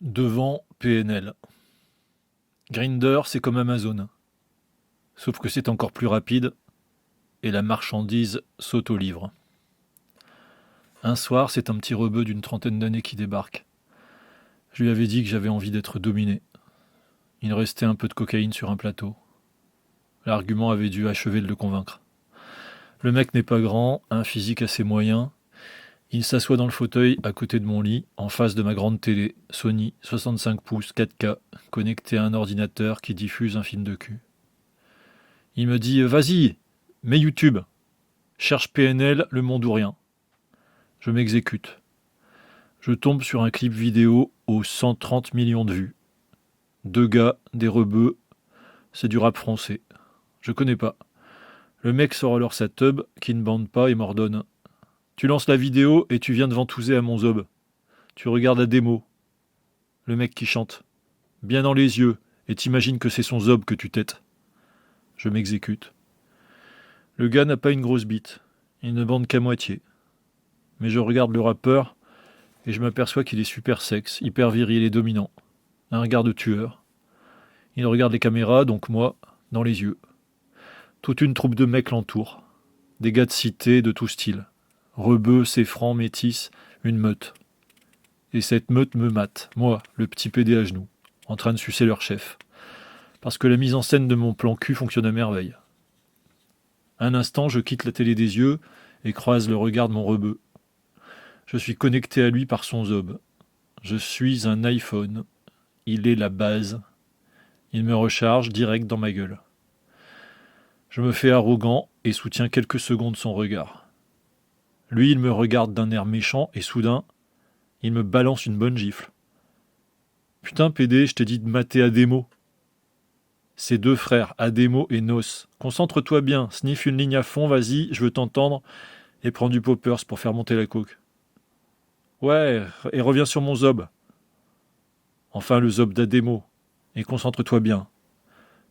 Devant PNL. Grindr, c'est comme Amazon. Sauf que c'est encore plus rapide et la marchandise saute au livre. Un soir, c'est un petit rebeu d'une trentaine d'années qui débarque. Je lui avais dit que j'avais envie d'être dominé. Il restait un peu de cocaïne sur un plateau. L'argument avait dû achever de le convaincre. Le mec n'est pas grand, un physique assez moyen. Il s'assoit dans le fauteuil à côté de mon lit, en face de ma grande télé, Sony 65 pouces 4K, connectée à un ordinateur qui diffuse un film de cul. Il me dit « Vas-y, mets YouTube. Cherche PNL, le monde ou rien. » Je m'exécute. Je tombe sur un clip vidéo aux 130 millions de vues. Deux gars, des rebeux, c'est du rap français. Je connais pas. Le mec sort alors sa tub, qui ne bande pas et m'ordonne. Tu lances la vidéo et tu viens de ventouser à mon zob. Tu regardes la démo. Le mec qui chante. Bien dans les yeux, et t'imagines que c'est son zob que tu têtes. Je m'exécute. Le gars n'a pas une grosse bite. Il ne bande qu'à moitié. Mais je regarde le rappeur et je m'aperçois qu'il est super sexe, hyper viril et dominant. Un regard de tueur. Il regarde les caméras, donc moi, dans les yeux. Toute une troupe de mecs l'entoure. Des gars de cité de tout style. Rebeux, séfrans, métis, une meute. Et cette meute me mate, moi, le petit pédé à genoux, en train de sucer leur chef. Parce que la mise en scène de mon plan cul fonctionne à merveille. Un instant, je quitte la télé des yeux et croise le regard de mon rebeu. Je suis connecté à lui par son zob. Je suis un iPhone. Il est la base. Il me recharge direct dans ma gueule. Je me fais arrogant et soutiens quelques secondes son regard. Lui, il me regarde d'un air méchant et soudain, il me balance une bonne gifle. Putain, PD, je t'ai dit de mater Ademo. Ces deux frères, Ademo et Nos. Concentre-toi bien, sniffe une ligne à fond, vas-y, je veux t'entendre, et prends du poppers pour faire monter la coke. Ouais, et reviens sur mon zob. Enfin, le zob d'Ademo. Et concentre-toi bien.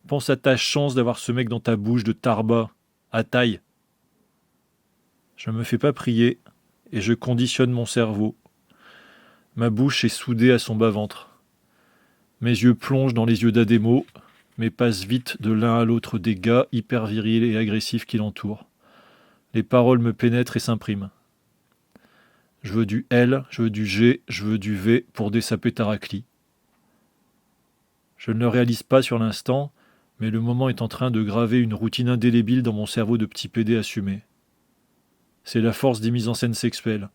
Pense à ta chance d'avoir ce mec dans ta bouche de tarba, à taille. Je me fais pas prier, et je conditionne mon cerveau. Ma bouche est soudée à son bas-ventre. Mes yeux plongent dans les yeux d'Ademo, mais passent vite de l'un à l'autre des gars hyper virils et agressifs qui l'entourent. Les paroles me pénètrent et s'impriment. Je veux du L, je veux du G, je veux du V pour dessaper Taracli. Je ne le réalise pas sur l'instant, mais le moment est en train de graver une routine indélébile dans mon cerveau de petit pédé assumé. C'est la force des mises en scène sexuelles.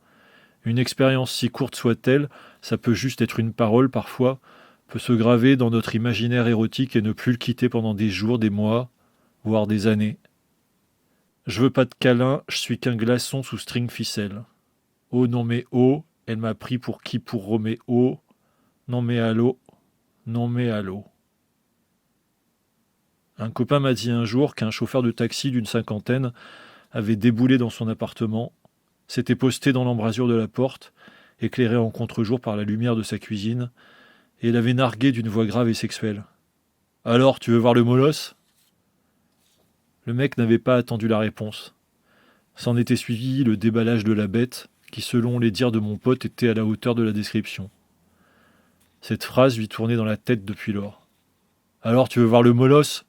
Une expérience si courte soit-elle, ça peut juste être une parole parfois, peut se graver dans notre imaginaire érotique et ne plus le quitter pendant des jours, des mois, voire des années. Je veux pas de câlin, je suis qu'un glaçon sous string ficelle. Oh non mais oh, elle m'a pris pour qui pour Roméo. Non mais allô, non mais allô. Un copain m'a dit un jour qu'un chauffeur de taxi d'une cinquantaine avait déboulé dans son appartement, s'était posté dans l'embrasure de la porte, éclairé en contre-jour par la lumière de sa cuisine, et l'avait nargué d'une voix grave et sexuelle. « Alors, tu veux voir le molosse ?» Le mec n'avait pas attendu la réponse. S'en était suivi le déballage de la bête, qui selon les dires de mon pote était à la hauteur de la description. Cette phrase lui tournait dans la tête depuis lors. « Alors, tu veux voir le molosse ?»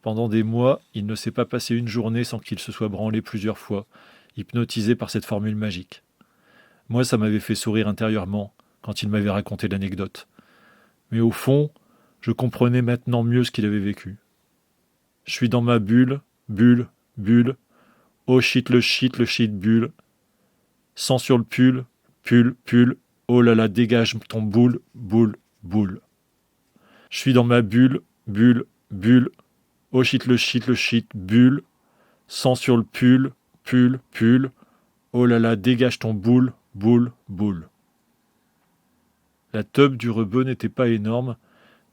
Pendant des mois, il ne s'est pas passé une journée sans qu'il se soit branlé plusieurs fois, hypnotisé par cette formule magique. Moi, ça m'avait fait sourire intérieurement quand il m'avait raconté l'anecdote. Mais au fond, je comprenais maintenant mieux ce qu'il avait vécu. Je suis dans ma bulle, bulle, bulle. Oh shit, le shit, bulle. Sang sur le pull, pull, pull. Oh là là, dégage ton boule, boule, boule. Je suis dans ma bulle, bulle, bulle. Oh shit, le shit, bulle. Sang sur le pull, pull, pull. Oh là là, dégage ton boule, boule, boule. La teub du rebeu n'était pas énorme,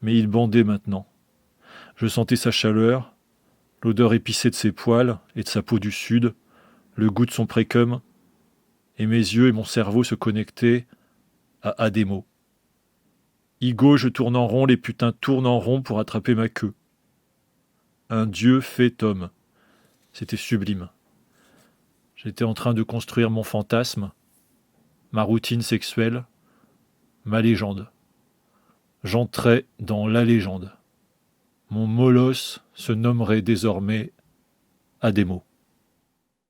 mais il bandait maintenant. Je sentais sa chaleur, l'odeur épicée de ses poils et de sa peau du sud, le goût de son précum, et mes yeux et mon cerveau se connectaient à Ademo. Igo, je tourne en rond, les putains tournent en rond pour attraper ma queue. Un dieu fait homme. C'était sublime. J'étais en train de construire mon fantasme, ma routine sexuelle, ma légende. J'entrais dans la légende. Mon molosse se nommerait désormais Ademo.